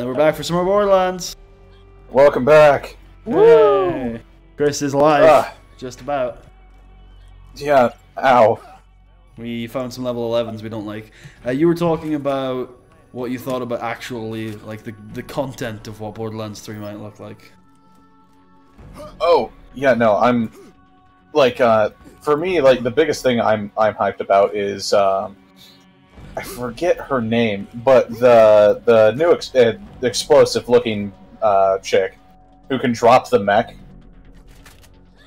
we're back for some more Borderlands. Welcome back. Woo! Hey. Chris is alive. Just about. Yeah. Ow. We found some level 11s we don't like. You were talking about what you thought about actually, like, the content of what Borderlands 3 might look like. Oh, yeah, no, I'm... Like, for me, like, the biggest thing I'm hyped about is, I forget her name, but the new explosive-looking, chick who can drop the mech.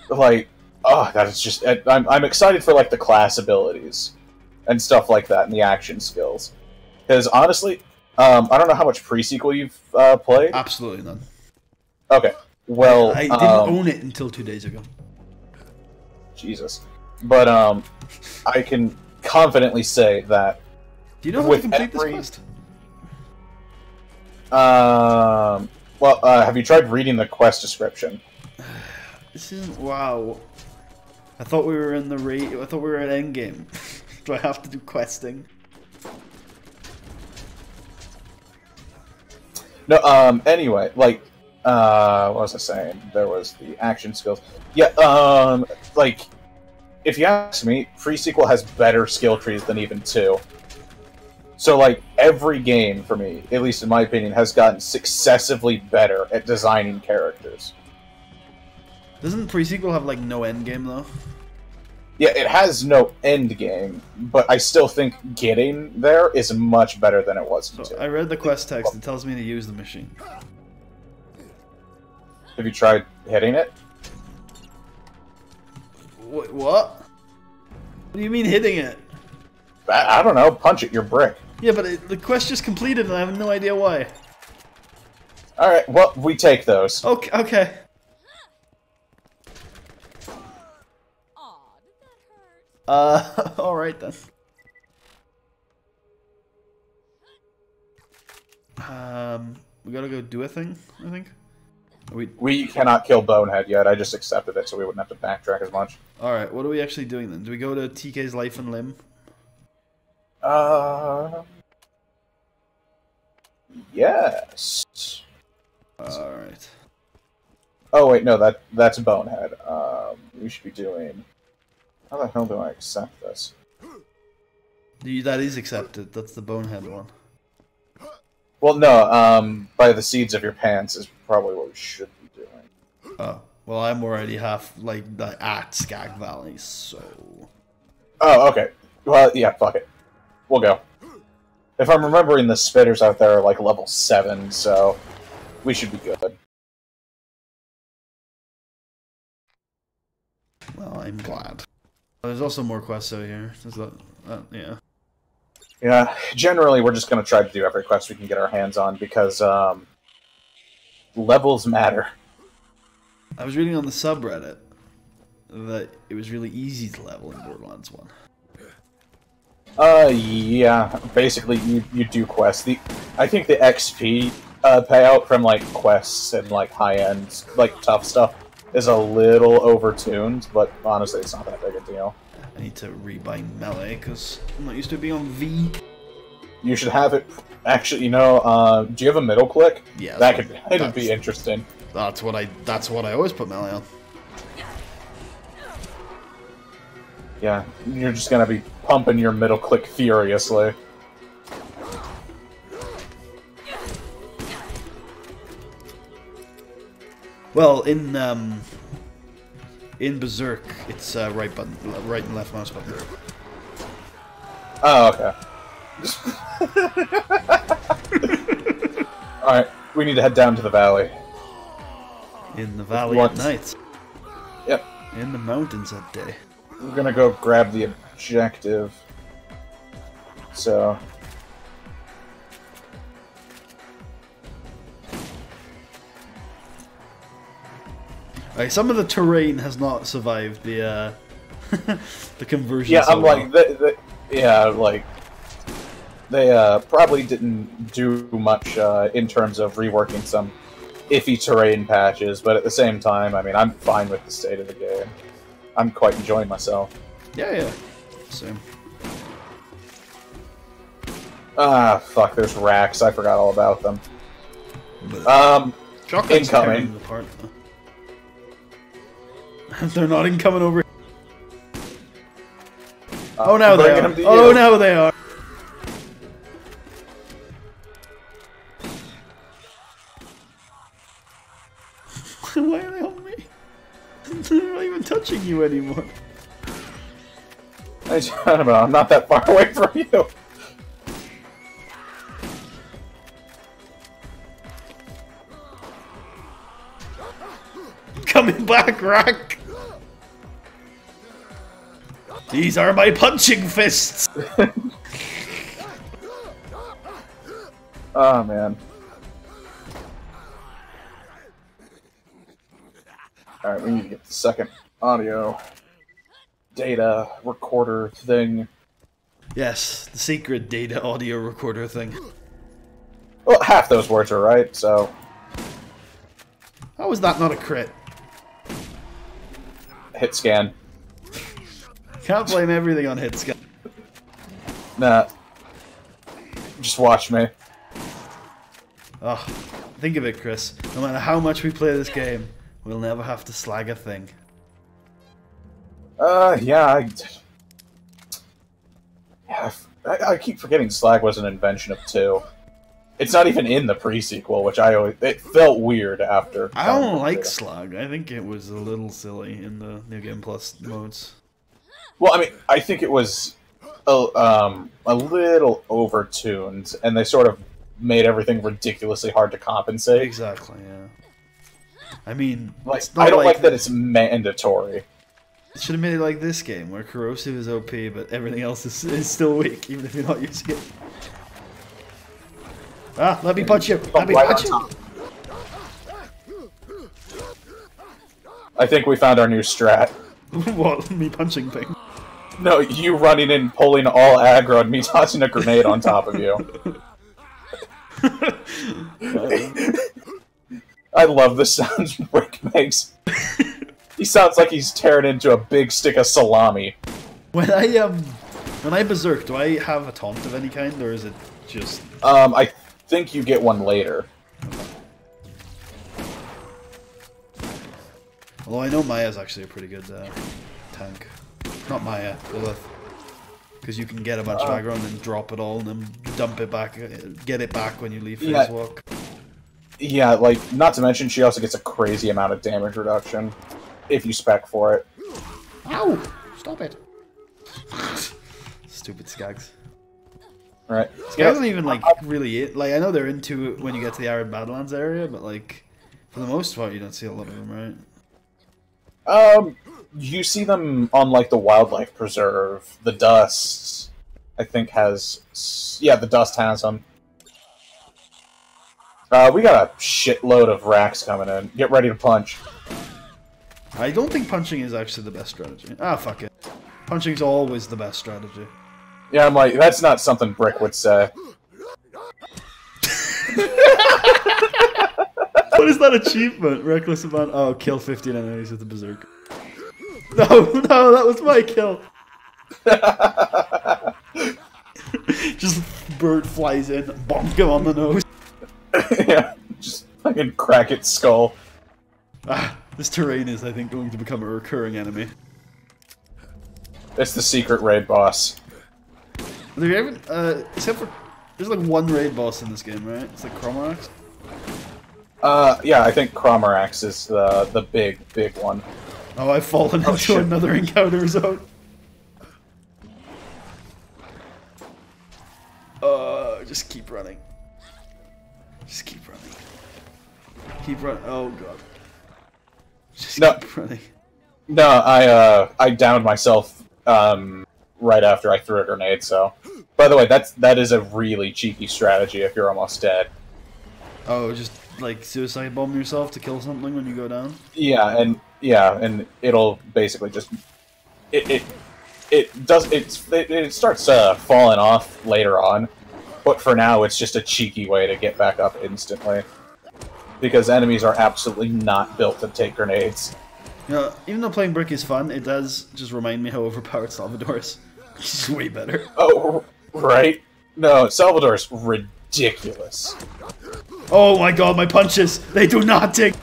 Like, oh, that is just... I'm excited for, like, the class abilities and stuff like that, and the action skills. Because, honestly, I don't know how much pre-sequel you've played. Absolutely none. Okay, well... I didn't own it until 2 days ago. Jesus. But, I can confidently say that... Do you know how to complete this quest? Well, have you tried reading the quest description? This isn't... Wow. I thought we were in the I thought we were at endgame. Do I have to do questing? No, anyway, like, what was I saying? There was the action skills. Yeah, like, if you ask me, pre-sequel has better skill trees than even 2. So, like, every game, for me, at least in my opinion, has gotten successively better at designing characters. Doesn't pre-sequel have, like, no end game, though? Yeah, it has no end game, but I still think getting there is much better than it was in 2. I read the quest text. It tells me to use the machine. Have you tried hitting it? Wait, what? What do you mean hitting it? I don't know. Punch it, you're brick. Yeah, but the quest just completed and I have no idea why. Alright, well, we take those. Okay. Okay. Alright then. We gotta go do a thing, I think. We cannot kill Bonehead yet, I just accepted it so we wouldn't have to backtrack as much. Alright, what are we actually doing then? Do we go to TK's Life and Limb? Yes. Alright. Oh wait, no, that's Bonehead. We should be doing... How the hell do I accept this? That is accepted. That's the Bonehead one. Well, no, by the seeds of your pants is probably what we should be doing. Oh. Well, I'm already half, like, at Skag Valley, so... Oh, okay. Well, yeah, fuck it. We'll go. If I'm remembering, the spitters out there are, like, level 7, so we should be good. Well, I'm glad. There's also more quests out here. There's yeah. Yeah, generally we're just going to try to do every quest we can get our hands on, because, levels matter. I was reading on the subreddit that it was really easy to level in Borderlands 1. Yeah, basically you do quests. I think the XP, payout from, like, quests and, like, high-end, like, tough stuff is a little overtuned, but honestly, it's not that big a deal. I need to rebind melee because I'm not used to being on V. You should have it. Actually, you know, do you have a middle click? Yeah, that'd be interesting. That's what I always put melee on. Yeah, you're just gonna be pumping your middle click furiously. Well, in Berserk, it's right and left mouse button. Oh, okay. Alright, we need to head down to the valley. In the valley at night. Yep. In the mountains at day. We're gonna go grab the objective. So... Right, some of the terrain has not survived the the conversion. Yeah, so I'm like, they probably didn't do much in terms of reworking some iffy terrain patches, but at the same time, I mean, I'm fine with the state of the game. I'm quite enjoying myself. Yeah. Same. Ah, fuck, there's racks. I forgot all about them. Chocolate's incoming. tearing them apart. They're not incoming over. Oh, now they are. Oh, now they are. Why are they on me? They're not even touching you anymore. I don't know. I'm not that far away from you. Coming back, Rack. These are my punching fists. Oh man. Alright, we need to get the second audio data recorder thing. Yes, the secret data audio recorder thing. Well, half those words are right, so... How is that not a crit? Hit scan. Can't blame everything on hit scan. Nah. Just watch me. Oh, think of it, Chris. No matter how much we play this game, we'll never have to slag a thing. Yeah, I keep forgetting slag was an invention of 2. It's not even in the pre-sequel, which it felt weird after. I don't like slag. I think it was a little silly in the New Game Plus modes. Well, I mean, I think it was a little overtuned, and they sort of made everything ridiculously hard to compensate. Exactly, yeah. I mean, like, I don't like that it's mandatory. It should have made it like this game, where corrosive is OP, but everything else is still weak, even if you're not using it. Ah, let me punch you! Let me punch you! I think we found our new strat. What? Me punching thing? No, you running in, pulling all aggro, and me tossing a grenade on top of you. I love the sounds Rick makes. He sounds like he's tearing into a big stick of salami. When I berserk, do I have a taunt of any kind, or is it just... I think you get one later. Although I know Maya's actually a pretty good tank. Not Maya, Lilith. Because you can get a bunch of aggro and then drop it all and then dump it back, get it back when you leave phase walk. Yeah, like, not to mention she also gets a crazy amount of damage reduction if you spec for it. Ow! Stop it. Stupid skags. Right. Skags aren't even, like, really it. Like, I know they're into it when you get to the Arid Badlands area, but, like, for the most part, you don't see a lot of them, right? You see them on, like, the Wildlife Preserve. The Dust, I think, has... Yeah, the Dust has them. We got a shitload of racks coming in. Get ready to punch. I don't think punching is actually the best strategy. Ah, fuck it. Punching's always the best strategy. Yeah, I'm like, that's not something Brick would say. What is that achievement? Reckless amount. Oh, kill 15 enemies with the berserk. No, no, that was my kill. Just bird flies in, bonk him on the nose. Yeah, just fucking crack its skull. Ah, this terrain is, I think, going to become a recurring enemy. It's the secret raid boss. Have you ever, except for, there's like one raid boss in this game, right? It's like Cromorax? Yeah, I think Cromorax is the big one. Oh, I've fallen into another encounter zone. Just keep running. Just keep running. Keep running. Oh god. Just keep running. No, I downed myself right after I threw a grenade. So, by the way, that is a really cheeky strategy if you're almost dead. Oh, just like suicide bomb yourself to kill something when you go down. Yeah, and it'll basically just it starts falling off later on, but for now it's just a cheeky way to get back up instantly. Because enemies are absolutely not built to take grenades. You know, even though playing Brick is fun, it does just remind me how overpowered Salvador is. He's way better. Oh, right? No, Salvador's ridiculous. Oh my god, my punches! They do not take.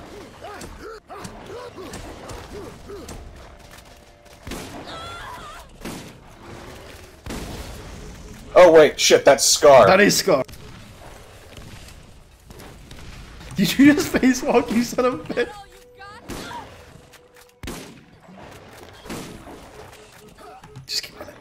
Oh wait, shit, that's Scar. That is Scar. Did you just spacewalk, you son of a bitch? Just keep running.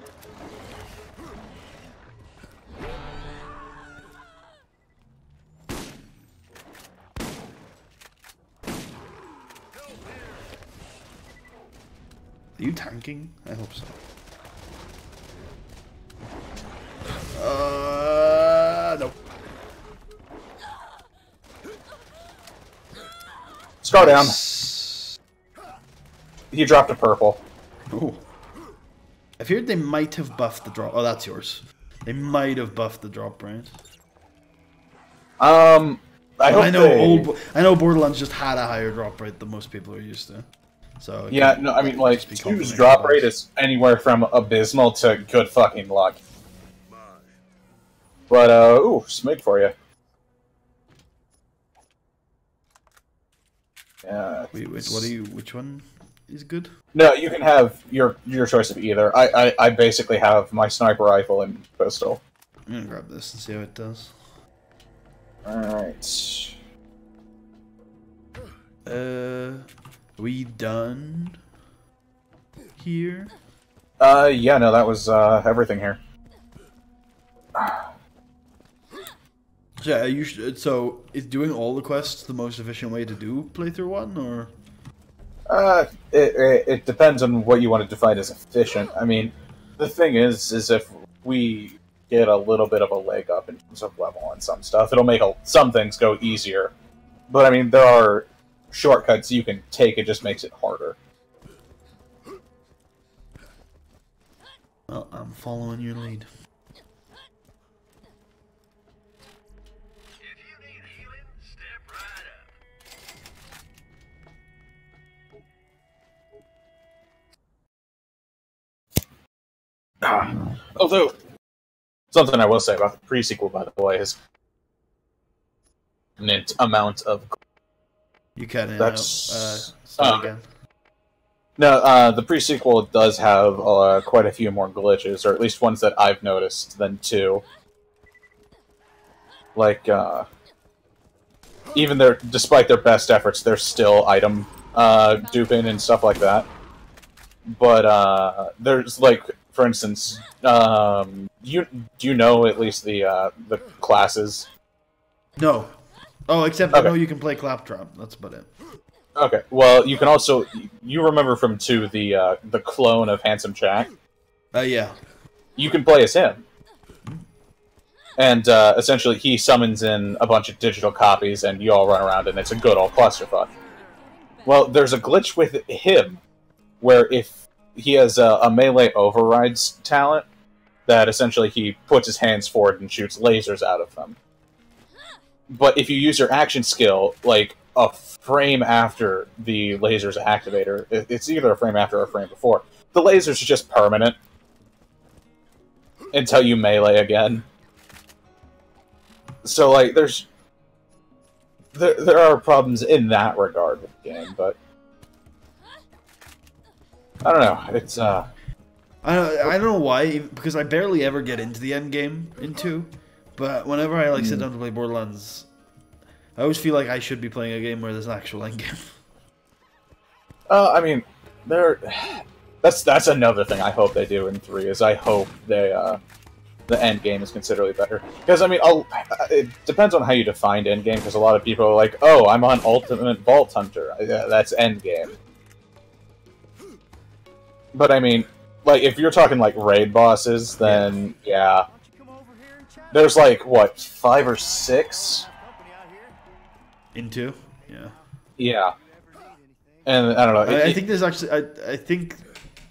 Are you tanking? I hope so. No. Scar down. He dropped a purple. Oh. I feared they might have buffed the drop. Oh, that's yours. They might have buffed the drop, right? I know Borderlands just had a higher drop rate than most people are used to. So yeah, no, I mean, like, 2's drop rate is anywhere from abysmal to good fucking luck. But, ooh, Smig for you. Yeah. Wait, which one is good? No, you can have your choice of either. I basically have my sniper rifle and pistol. I'm gonna grab this and see how it does. Alright. We done here? Yeah, no, that was, everything here. Yeah, so is doing all the quests the most efficient way to do playthrough 1, or? It depends on what you want to define as efficient. I mean, the thing is if we get a little bit of a leg up in terms of level on some stuff, it'll make some things go easier. But, I mean, there are shortcuts you can take, it just makes it harder. Well, I'm following your lead. Although, something I will say about the pre-sequel, by the way, is an amount of... You cut it That's, out. Start again. No, the pre-sequel does have quite a few more glitches, or at least ones that I've noticed, than 2. Like, even despite their best efforts, there's still item duping and stuff like that. But there's, like, for instance, do you know at least the classes? No. Oh, except I know you can play Claptrap. That's about it. Okay. Well, you can also remember from 2 the clone of Handsome Jack. Yeah. You can play as him, and essentially he summons in a bunch of digital copies, and you all run around, and it's a good old clusterfuck. Well, there's a glitch with him where if he has a melee overrides talent, that essentially he puts his hands forward and shoots lasers out of them. But if you use your action skill, like, a frame after the laser's activator, it's either a frame after or a frame before, the lasers are just permanent until you melee again. So, like, there are problems in that regard with the game, but I don't know. It's I don't know why, because I barely ever get into the end game in 2, but whenever I sit down to play Borderlands, I always feel like I should be playing a game where there's an actual end game. I mean, that's another thing I hope they do in 3, is I hope the end game is considerably better. Because, I mean, it depends on how you define end game, because a lot of people are like, oh, I'm on Ultimate Vault Hunter. That's end game. But, I mean, like, if you're talking, like, raid bosses, then, yeah. There's, like, what, 5 or 6? In 2? Yeah. Yeah. And, I don't know. I think there's actually... I think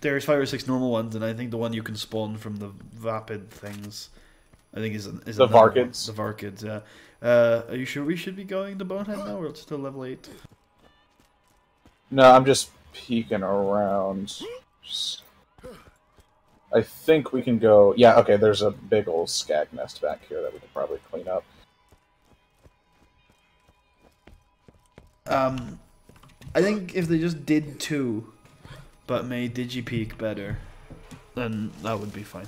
there's 5 or 6 normal ones, and I think the one you can spawn from the Vapid things, I think is the Varkids? The Varkids, yeah. Are you sure we should be going to Bonehead now, or it's still level 8? No, I'm just peeking around. I think we can go... Yeah, okay, there's a big old skag nest back here that we could probably clean up. I think if they just did 2, but made DigiPeak better, then that would be fine.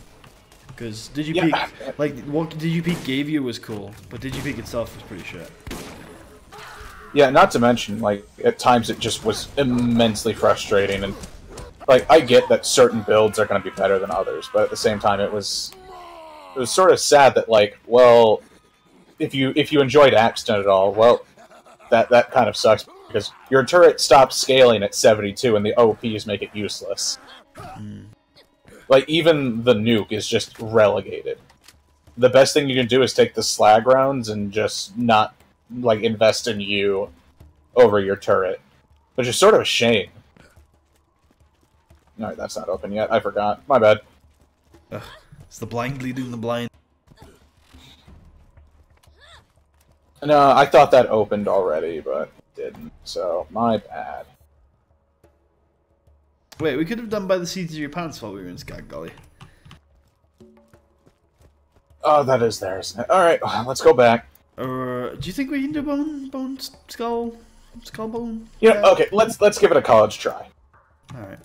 Because DigiPeak, like what DigiPeak gave you was cool, but DigiPeak itself was pretty shit. Yeah, not to mention, like, at times it just was immensely frustrating, and, like, I get that certain builds are going to be better than others, but at the same time it was sort of sad that, like, well, if you enjoyed Axton at all, well, that kind of sucks, because your turret stops scaling at 72 and the OPs make it useless. Like, even the nuke is just relegated. The best thing you can do is take the slag rounds and just not, like, invest in you over your turret. Which is sort of a shame. Alright, that's not open yet. I forgot. My bad. Ugh, it's the blind leading the blind. No, I thought that opened already, but it didn't. So, my bad. Wait, we could have done by the seats of your pants while we were in Skag Gully. Oh, that is there, isn't it? Alright, let's go back. Do you think we can do skull bone? Yeah, okay, let's give it a college try. Alright.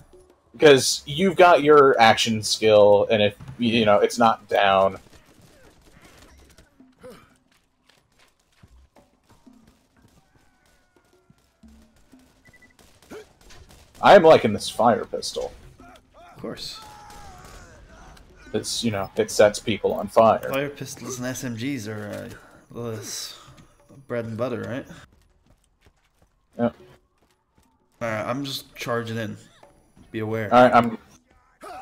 Because you've got your action skill, and if, you know, it's not down. I am liking this fire pistol. Of course. It's, you know, it sets people on fire. Fire pistols and SMGs are bread and butter, right? Yep. Alright, I'm just charging in. Be aware. Alright,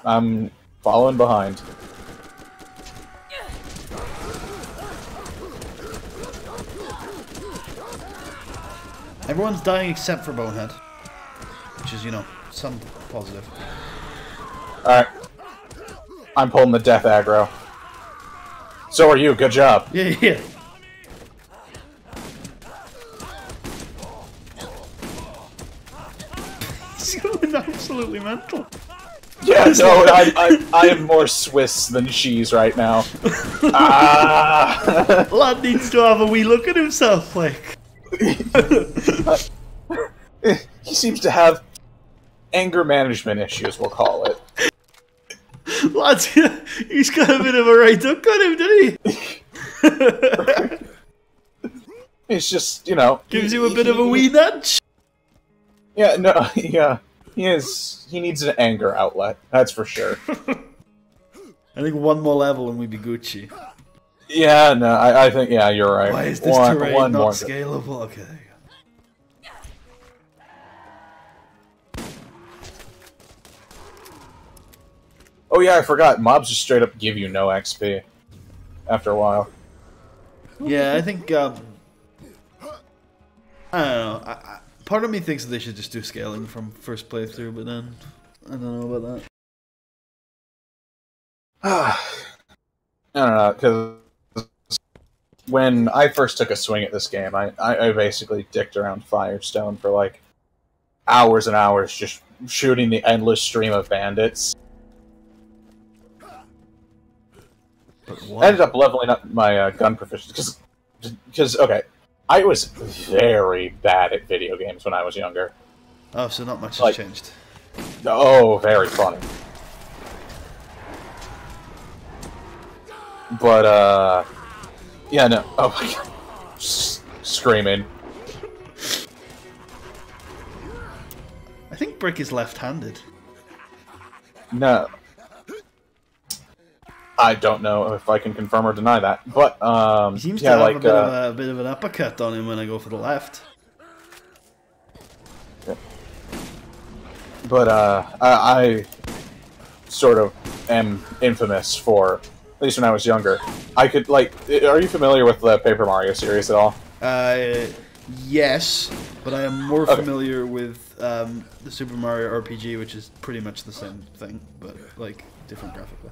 I'm following behind. Everyone's dying except for Bonehead. Which is, you know, some positive. Alright. I'm pulling the death aggro. So are you, good job. Yeah. He's going absolutely mental. Yeah, no, I am more Swiss than cheese right now. Ah! Lad needs to have a wee look at himself, like. He seems to have anger management issues, we'll call it. Lads, he's got a bit of a right hook on him, didn't he? It's just, you know... Gives you a bit of a wee nudge. Yeah, no, yeah. He needs an anger outlet, that's for sure. I think one more level and we'd be Gucci. Yeah, no, I think, yeah, you're right. Why is this terrain not scalable? Okay, there you go. Oh yeah, I forgot. Mobs just straight up give you no XP after a while. Yeah, I think, I don't know. Part of me thinks that they should just do scaling from first playthrough, but then I don't know about that. I don't know, because when I first took a swing at this game, I basically dicked around Firestone for like hours and hours, just shooting the endless stream of bandits. I ended up leveling up my gun proficiency because okay, I was very bad at video games when I was younger. Oh, so not much has changed. Oh, very funny. But yeah, no. Oh my god, screaming. I think Brick is left-handed. No. I don't know if I can confirm or deny that, but he seems yeah, to have a bit of an uppercut on him when I go for the left. Yeah. But I sort of am infamous for, at least when I was younger, I could like. Are you familiar with the Paper Mario series at all? Yes, but I am more familiar with the Super Mario RPG, which is pretty much the same thing, but like different graphically.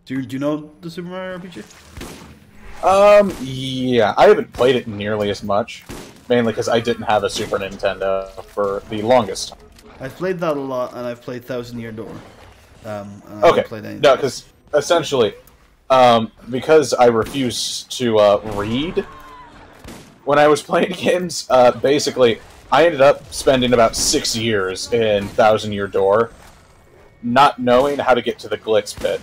Do you know the Super Mario RPG? Yeah, I haven't played it nearly as much, mainly because I didn't have a Super Nintendo for the longest time. I've played that a lot, and I've played Thousand Year Door. And I okay, played anything. no, because essentially, because I refuse to read, when I was playing games, basically, I ended up spending about 6 years in Thousand Year Door, not knowing how to get to the Glitz Pit.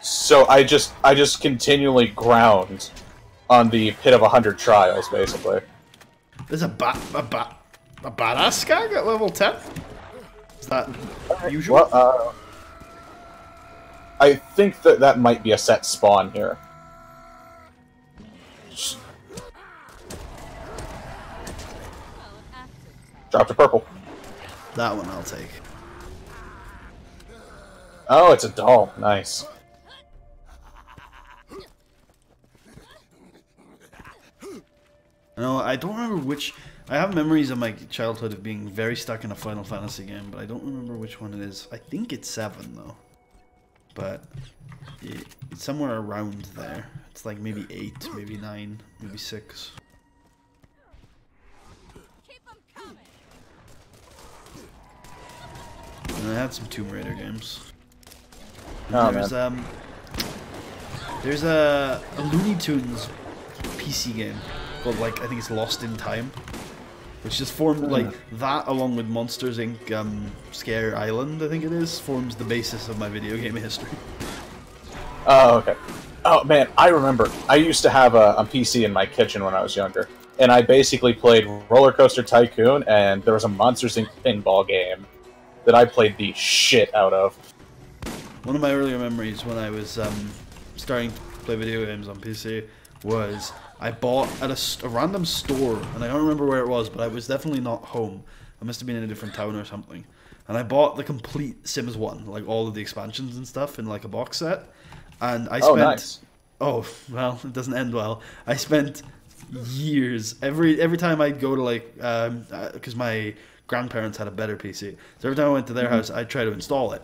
So I just continually ground on the Pit of 100 Trials, basically. There's a badass skag at level 10? Is that usual? Well, I think that might be a set spawn here. Drop to purple. That one I'll take. Oh, it's a doll. Nice. No, I don't remember which... I have memories of my childhood of being very stuck in a Final Fantasy game, but I don't remember which one it is. I think it's 7, though. But it's somewhere around there. It's like maybe 8, maybe 9, maybe 6. And I had some Tomb Raider games. Oh, there's a Looney Tunes PC game called, like, I think it's Lost in Time, which just formed, like, that along with Monsters Inc. Scare Island, I think it is, forms the basis of my video game history. Oh, okay. Oh, man, I remember. I used to have a PC in my kitchen when I was younger, and I basically played Roller Coaster Tycoon, and there was a Monsters Inc. pinball game that I played the shit out of. One of my earlier memories when I was starting to play video games on PC was I bought at a random store, and I don't remember where it was, but I was definitely not home. I must have been in a different town or something. And I bought the complete Sims 1, like all of the expansions and stuff in like a box set. And I spent... Oh, nice. Oh, well, it doesn't end well. I spent years, every time I'd go to like, because my grandparents had a better PC. So every time I went to their house, I'd try to install it.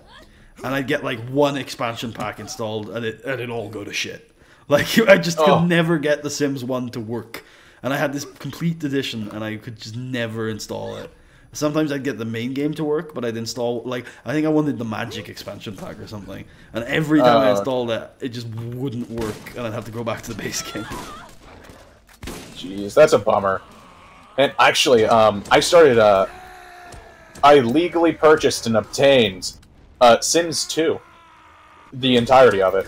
And I'd get like one expansion pack installed, and it'd all go to shit. Like, I just could never get The Sims 1 to work. And I had this complete edition, and I could just never install it. Sometimes I'd get the main game to work, but I'd install, like, I think I wanted the Magic expansion pack or something. And every time I installed it, it just wouldn't work, and I'd have to go back to the base game. Jeez, that's a bummer. And actually, I legally purchased and obtained Sims 2. The entirety of it.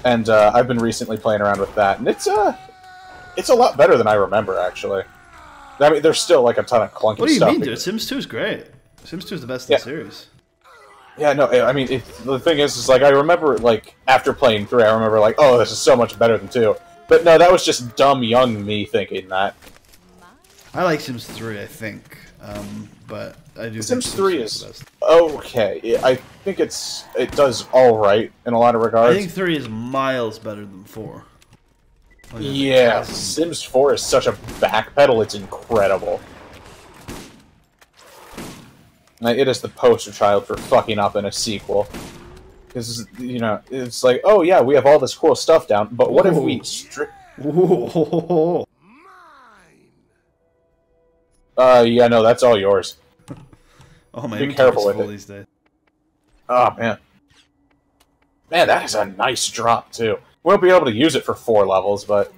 And I've been recently playing around with that, and it's a lot better than I remember, actually. I mean, there's still like a ton of clunky stuff. What do you mean, dude? Sims 2 is great. Sims 2 is the best in the series. Yeah, no, I mean, the thing is like, I remember, like, after playing 3, I remember, like, oh, this is so much better than 2. But no, that was just dumb young me thinking that. I like Sims 3, I think. But I do Sims think 3 is okay. I think it does all right in a lot of regards. I think 3 is miles better than 4. Yeah, Sims 4 is such a backpedal, it's incredible. Like, it is the poster child for fucking up in a sequel. Because, you know, it's like, oh yeah, we have all this cool stuff down, but what if we yeah, no, that's all yours. Oh man, be careful with it. These days. Oh man. Man, that is a nice drop, too. We won't be able to use it for 4 levels, but...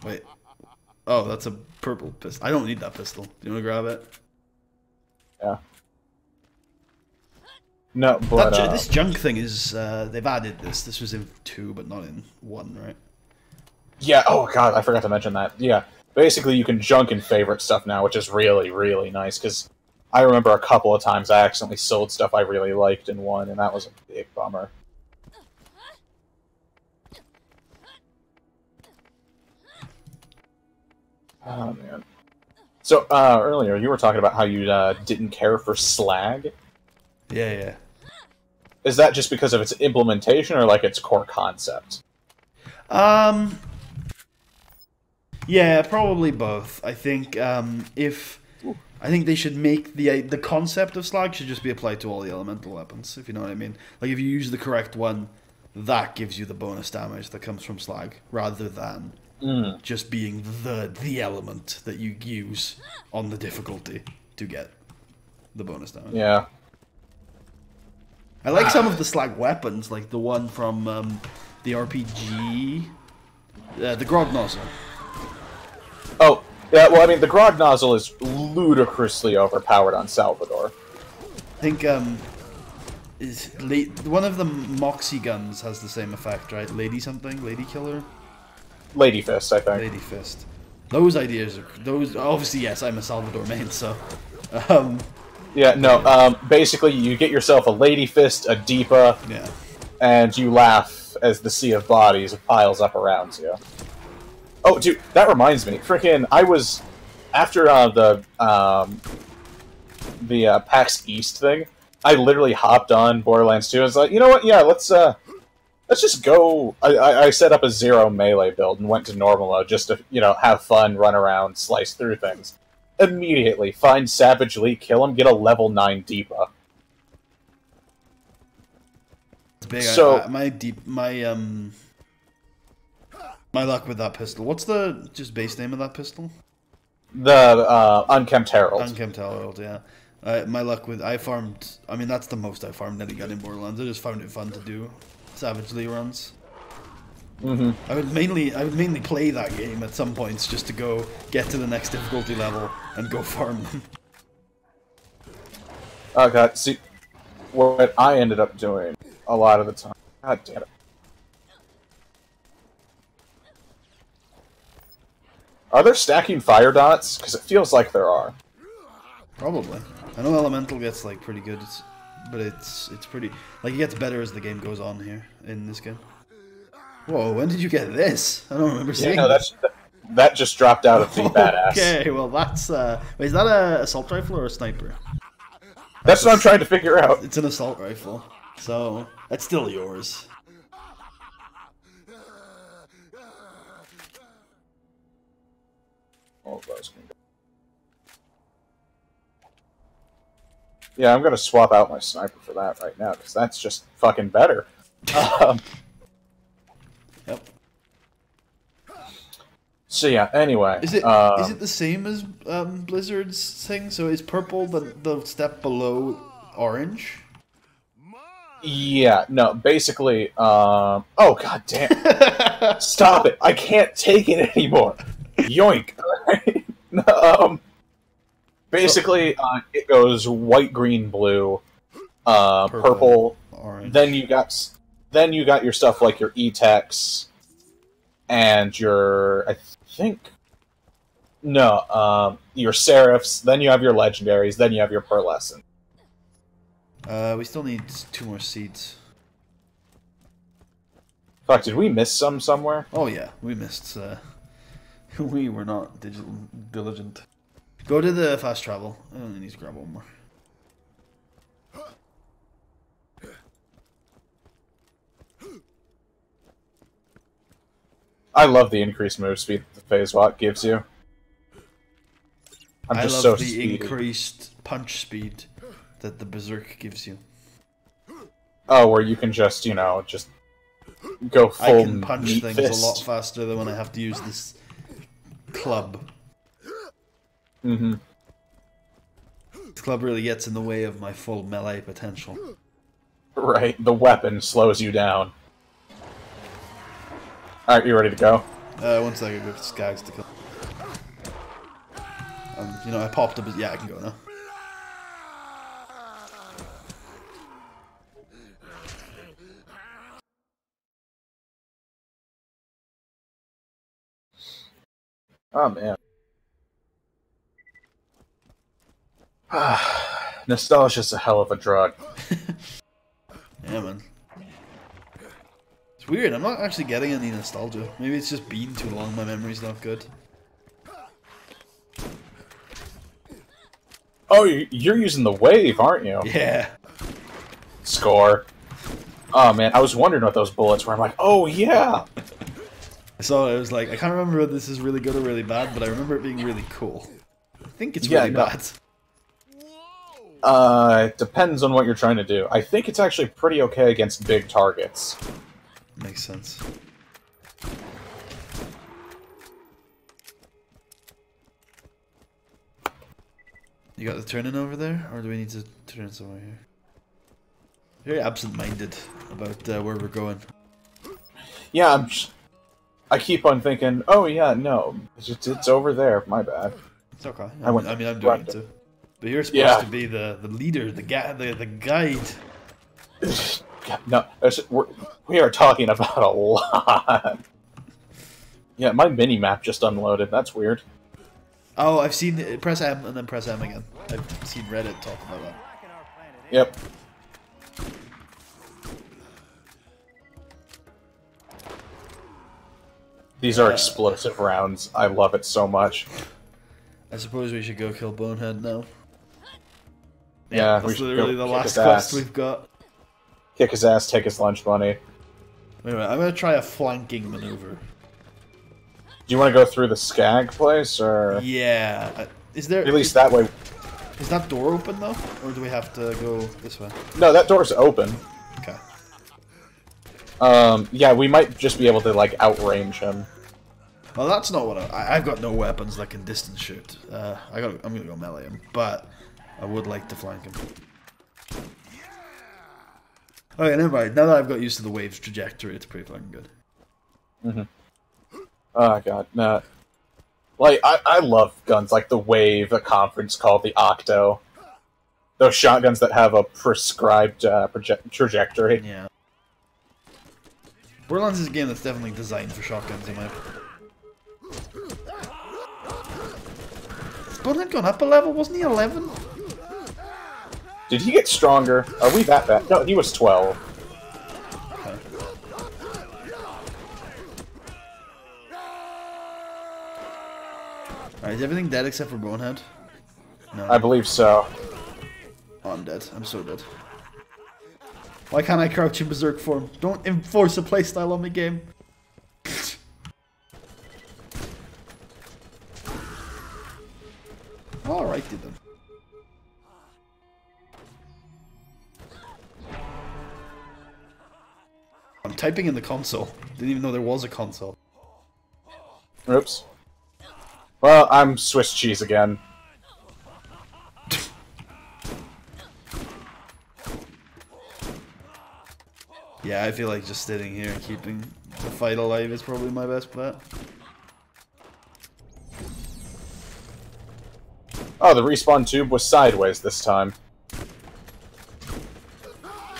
Wait. Oh, that's a purple pistol. I don't need that pistol. Do you want to grab it? Yeah. No, but... this junk thing is... they've added this. This was in 2, but not in 1, right? Yeah, oh god, I forgot to mention that. Yeah. Basically, you can junk in favorite stuff now, which is really, really nice, because I remember a couple of times I accidentally sold stuff I really liked in 1, and that was a big bummer. Oh, man. So, earlier, you were talking about how you didn't care for slag? Yeah. Is that just because of its implementation, or, like, its core concept? Yeah, probably both. I think, I think they should make the concept of slag should just be applied to all the elemental weapons, if you know what I mean. Like, if you use the correct one, that gives you the bonus damage that comes from slag, rather than just being the element that you use on the difficulty to get the bonus damage. Yeah. I like some of the slag weapons, like the one from the RPG, the Grog Nozzle. Oh, yeah, well, I mean, the Grog Nozzle is ludicrously overpowered on Salvador. I think, one of the Moxie guns has the same effect, right? Lady something? Lady Killer? Lady Fist, I think. Lady Fist. Those ideas are... Those... Obviously, yes, I'm a Salvador main, so... Yeah, no, basically you get yourself a Lady Fist, a Deepa, yeah. and you laugh as the sea of bodies piles up around you. Oh, dude, that reminds me. Frickin', I was... After the PAX East thing, I literally hopped on Borderlands 2 and was like, you know what, yeah, let's just go... I set up a 0 melee build and went to normal mode just to, you know, have fun, run around, slice through things. Immediately, find Savage Lee, kill him, get a level 9 Deepa. It's big. So, My luck with that pistol. What's the just base name of that pistol? The Unkempt Herald. Unkempt Herald, yeah. My luck with I farmed. I mean, that's the most I farmed any gun in Borderlands. I just found it fun to do Savage Lee runs. Mm-hmm. I would mainly play that game at some points just to go get to the next difficulty level and go farm them. Oh god, see, what I ended up doing a lot of the time. God damn it. Are there stacking fire dots? Because it feels like there are. Probably. I know Elemental gets like pretty good, but it's pretty like it gets better as the game goes on here in this game. Whoa, when did you get this? I don't remember seeing. Yeah, no, that just dropped out of the badass. Okay, well that's wait, is that a assault rifle or a sniper? That's what I'm trying to figure out. It's an assault rifle, so that's still yours. Oh, yeah, I'm gonna swap out my sniper for that right now because that's just fucking better. Yep. So yeah. Anyway, is it the same as Blizzard's thing? So is purple the step below orange? Yeah. No. Basically. Oh god damn! Stop it! I can't take it anymore. Yoink! Basically, it goes white, green, blue, purple. Orange. Then you got your stuff like your E-Techs and your your Seraphs. Then you have your legendaries. Then you have your pearlescent. We still need 2 more seeds. Fuck! Did we miss some somewhere? Oh yeah, we missed. We were not diligent. Go to the fast travel. I only need to grab one more. I love the increased move speed that the phase walk gives you. I just love so the speedy. increased punch speed that the berserk gives you. Oh, where you can just, you know, just go full I can punch meat things fist. a lot faster than when I have to use this club. Mm-hmm. This club really gets in the way of my full melee potential. Right, the weapon slows you down. Alright, you ready to go? 1 second, with skags to kill. You know, I popped up. Yeah, I can go now. Oh man. Nostalgia's a hell of a drug. Yeah, man. It's weird, I'm not actually getting any nostalgia. Maybe it's just been too long, my memory's not good. Oh, you're using the wave, aren't you? Yeah. Score. Oh man, I was wondering what those bullets were. I'm like, oh yeah! So I was like, I can't remember if this is really good or really bad, but I remember it being really cool. I think it's really bad. It depends on what you're trying to do. I think it's actually pretty okay against big targets. Makes sense. You got the turn-in over there, or do we need to turn in somewhere here? Very absent-minded about where we're going. Yeah, I keep on thinking, oh yeah, no, it's over there. My bad. It's okay. I mean, I'm doing it too. But you're supposed to be the leader, the guide. No, we are talking about a lot. Yeah, my mini-map just unloaded. That's weird. Oh, I've seen it. Press M and then press M again. I've seen Reddit talk about that. Yep. These are explosive rounds. I love it so much. I suppose we should go kill Bonehead now. Yeah, that's literally the last quest we've got. Kick his ass, take his lunch money. Wait a minute, I'm gonna try a flanking maneuver. Do you want to go through the Skag place, or...? Yeah. Is there... At least that way... Is that door open, though? Or do we have to go this way? No, that door's open. Okay. Yeah, we might just be able to, like, outrange him. Well, that's not what I've got no weapons that can distance shoot. I'm gonna go melee him, but I would like to flank him. Okay, never mind. Now that I've got used to the wave's trajectory, it's pretty fucking good. Mm-hmm. Oh god, no. Like, I love guns like the Wave, a conference called the Octo. Those shotguns that have a prescribed trajectory. Yeah. Borderlands is a game that's definitely designed for shotguns, in my opinion. Has Bonehead gone up a level? Wasn't he 11? Did he get stronger? Are we that bad? No, he was 12. Okay. Alright, is everything dead except for Bonehead? No. I believe so. Oh, I'm dead. I'm so dead. Why can't I crouch in Berserk form? Don't enforce a playstyle on me, game. Alrighty then. I'm typing in the console. Didn't even know there was a console. Oops. Well, I'm Swiss cheese again. Yeah, I feel like just sitting here and keeping the fight alive is probably my best bet. Oh, the respawn tube was sideways this time.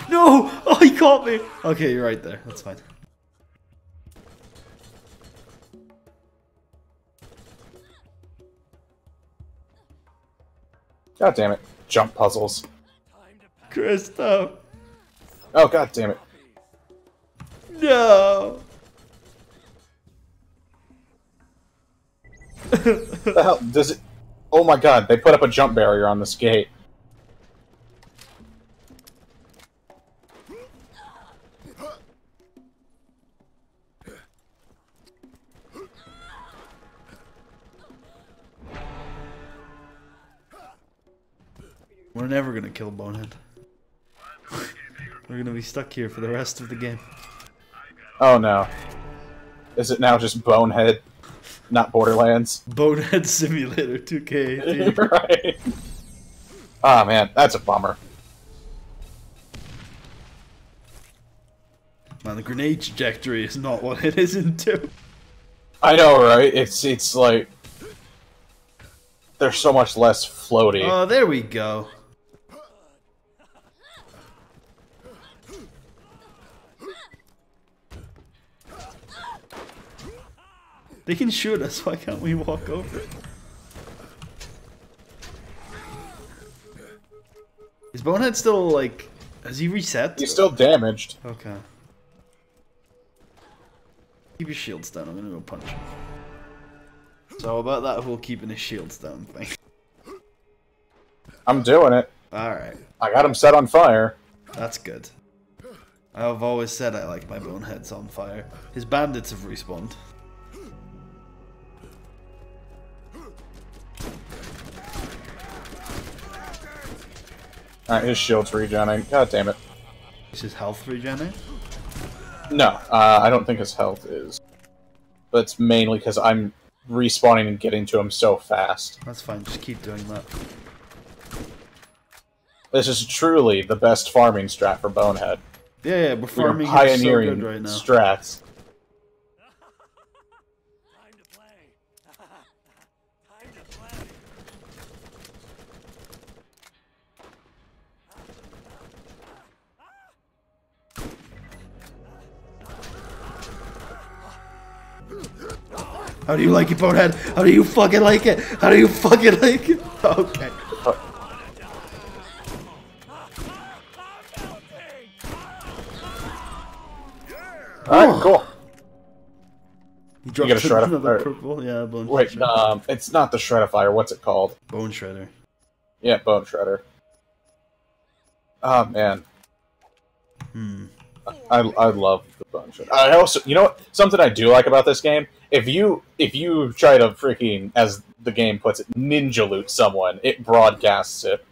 No! Oh, he caught me! Okay, you're right there. That's fine. God damn it. Jump puzzles. Krista! Oh, god damn it. No! What the hell? Does it... Oh my god, they put up a jump barrier on this gate. We're never gonna kill Bonehead. We're gonna be stuck here for the rest of the game. Oh no. Is it now just Bonehead, not Borderlands? Bonehead Simulator 2K. Right. Ah man, that's a bummer. Man, the grenade trajectory is not what it is in 2. I know, right? It's like... They're so much less floaty. Oh, there we go. They can shoot us, why can't we walk over? Is Bonehead still, like... Has he reset? He's still damaged. Okay. Keep your shields down, I'm gonna go punch him. So about that whole keeping his shields down thing. I'm doing it. Alright. I got him set on fire. That's good. I've always said I like my Boneheads on fire. His bandits have respawned. Alright, his shield's regenerating. God damn it. Is his health regenerating? No, I don't think his health is. But it's mainly because I'm respawning and getting to him so fast. That's fine, just keep doing that. This is truly the best farming strat for Bonehead. Yeah, we're farming pioneering so good right now. strats. How do you like it, Bonehead? How do you fucking like it? How do you fucking like it? Okay. Alright, cool. You get a shred of fire. Purple. Yeah, bone Wait, shredder. it's not the shred of fire. What's it called? Bone shredder. Yeah, bone shredder. Oh man. I love the bone shredder. I also, you know what? Something I do like about this game. If you try to freaking, as the game puts it, ninja loot someone, it broadcasts it.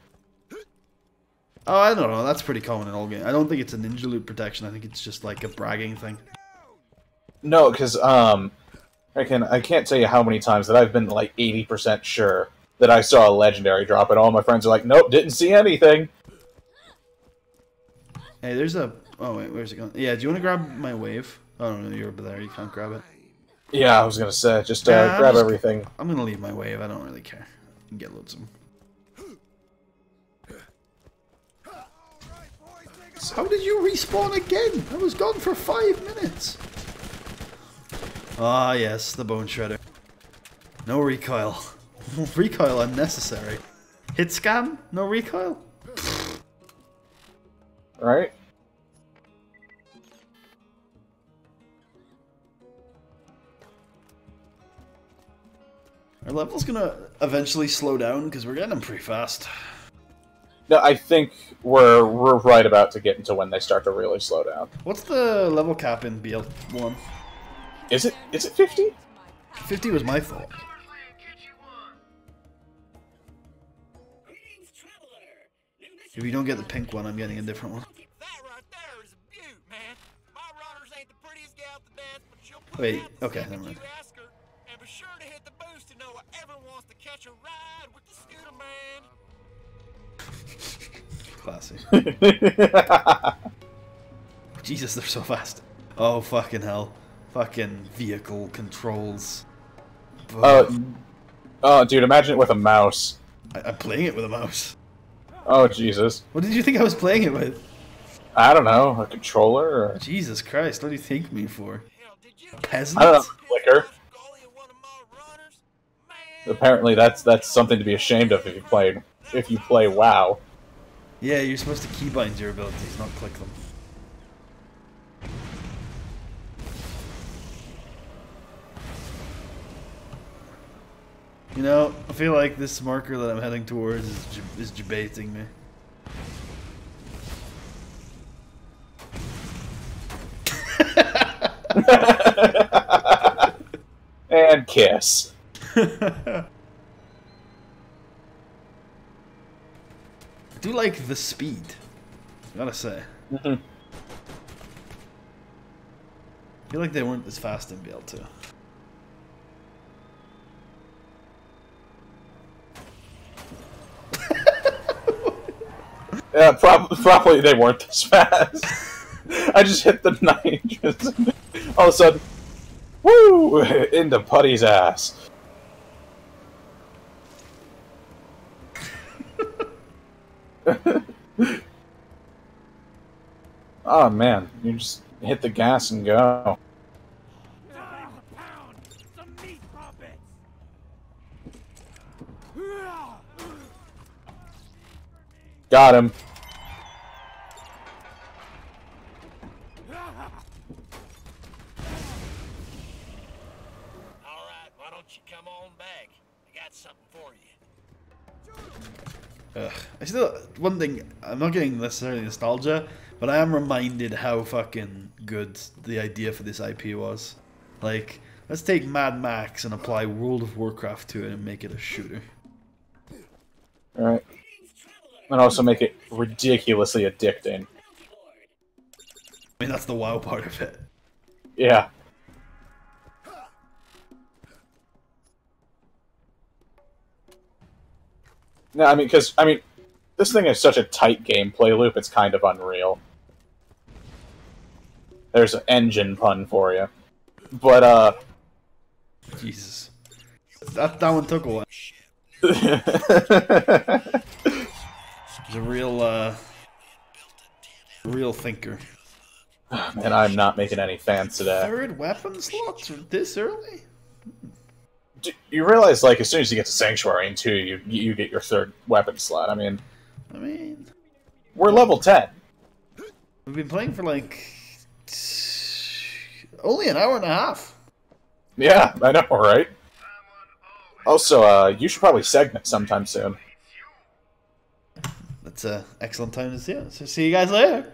Oh, I don't know. That's pretty common in all games. I don't think it's a ninja loot protection. I think it's just like a bragging thing. No, because I can't tell you how many times that I've been like 80% sure that I saw a legendary drop, and all my friends are like, "Nope, didn't see anything." Hey, there's a. Oh wait, where's it going? Yeah, do you want to grab my wave? Oh no, you're over there. You can't grab it. Yeah, I was gonna say, just grab everything. I'm gonna leave my wave. I don't really care. You can get loads of them. How did you respawn again? I was gone for 5 minutes. Ah, yes, the bone shredder. No recoil. Recoil unnecessary. Hit scan? No recoil? Right? Our level's gonna eventually slow down because we're getting them pretty fast. No, I think we're right about to get into when they start to really slow down. What's the level cap in BL1? Is it 50? 50 was my thought. If you don't get the pink one, I'm getting a different one. Wait, okay, never mind. Classy. Jesus, they're so fast. Oh, fucking hell. Fucking vehicle controls. Oh, dude, imagine it with a mouse. I'm playing it with a mouse. Oh, Jesus. What did you think I was playing it with? I don't know, a controller? Or... Jesus Christ, what do you take me for? A peasant? I don't know, clicker. Apparently that's something to be ashamed of if you play WoW. Yeah, you're supposed to keybind your abilities, not click them. You know, I feel like this marker that I'm heading towards is debating me. And kiss. I do like the speed, I gotta say. I feel like they weren't as fast in BL2. Yeah, probably they weren't this fast. I just hit the nitrous. All of a sudden, woo! Into Putty's ass. Oh man, you just hit the gas and go. Got him. Alright, why don't you come on back? I got something for you. I still, one thing, I'm not getting necessarily nostalgia, but I am reminded how fucking good the idea for this IP was. Like, let's take Mad Max and apply World of Warcraft to it and make it a shooter. Alright. And also make it ridiculously addicting. I mean, that's the WoW part of it. Yeah. No, I mean, because, this thing is such a tight gameplay loop, it's kind of unreal. There's an engine pun for you. But, Jesus. That one took a while. He's a real thinker. And I'm not making any fans today. Third weapon slots this early? You realize, like, as soon as you get to Sanctuary in 2, you get your third weapon slot. I mean, we're level 10. We've been playing for, like, only an hour and a half. Yeah, I know, right? Also, you should probably segment sometime soon. That's an excellent time to see it. So see you guys later.